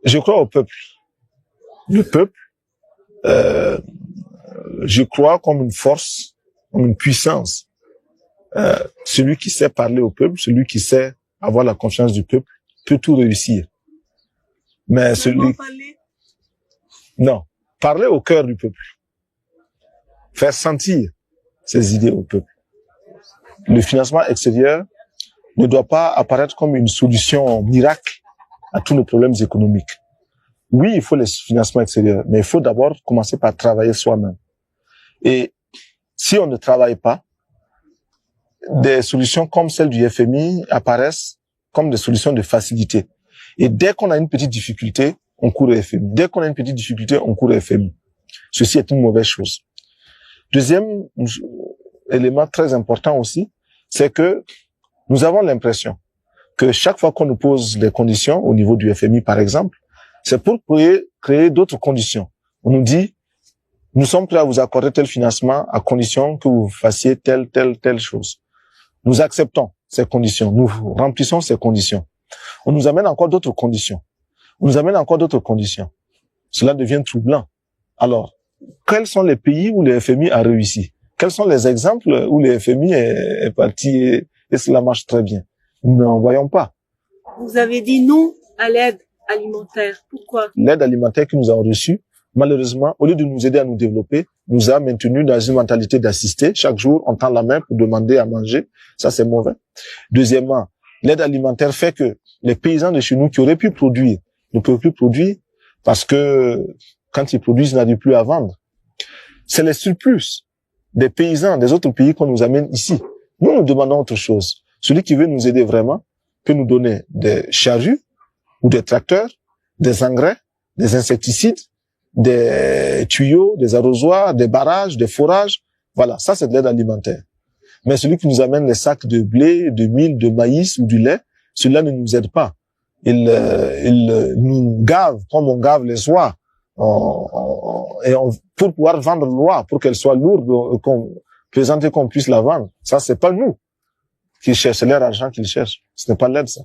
Je crois au peuple. Le peuple, je crois comme une force, comme une puissance. Celui qui sait parler au peuple, celui qui sait avoir la confiance du peuple, peut tout réussir. Mais celui... Non. Parler au cœur du peuple. Faire sentir ses idées au peuple. Le financement extérieur ne doit pas apparaître comme une solution miracle à tous nos problèmes économiques. Oui, il faut les financements extérieurs, mais il faut d'abord commencer par travailler soi-même. Et si on ne travaille pas, des solutions comme celle du FMI apparaissent comme des solutions de facilité. Et dès qu'on a une petite difficulté, on court au FMI. Dès qu'on a une petite difficulté, on court au FMI. Ceci est une mauvaise chose. Deuxième élément très important aussi, c'est que nous avons l'impression que chaque fois qu'on nous pose les conditions, au niveau du FMI par exemple, c'est pour créer d'autres conditions. On nous dit, nous sommes prêts à vous accorder tel financement à condition que vous fassiez telle chose. Nous acceptons ces conditions, nous remplissons ces conditions. On nous amène encore d'autres conditions. On nous amène encore d'autres conditions. Cela devient troublant. Alors, quels sont les pays où le FMI a réussi? Quels sont les exemples où le FMI est parti et cela marche très bien? Nous n'en voyons pas. Vous avez dit non à l'aide alimentaire. Pourquoi? L'aide alimentaire que nous avons reçue, malheureusement, au lieu de nous aider à nous développer, nous a maintenus dans une mentalité d'assister. Chaque jour, on tend la main pour demander à manger. Ça, c'est mauvais. Deuxièmement, l'aide alimentaire fait que les paysans de chez nous qui auraient pu produire ne peuvent plus produire parce que quand ils produisent, ils n'arrivent plus à vendre. C'est les surplus des paysans des autres pays qu'on nous amène ici. Nous, nous demandons autre chose. Celui qui veut nous aider vraiment peut nous donner des charrues ou des tracteurs, des engrais, des insecticides, des tuyaux, des arrosoirs, des barrages, des forages. Voilà, ça c'est de l'aide alimentaire. Mais celui qui nous amène les sacs de blé, de mil, de maïs ou du lait, celui-là ne nous aide pas. Il nous gave comme on gave les oies. Pour pouvoir vendre l'oie, pour qu'elle soit lourde, pesante et qu'on puisse la vendre. Ça, c'est pas nous qui cherchent, c'est leur argent qu'ils cherchent. Ce n'est pas l'aide, ça.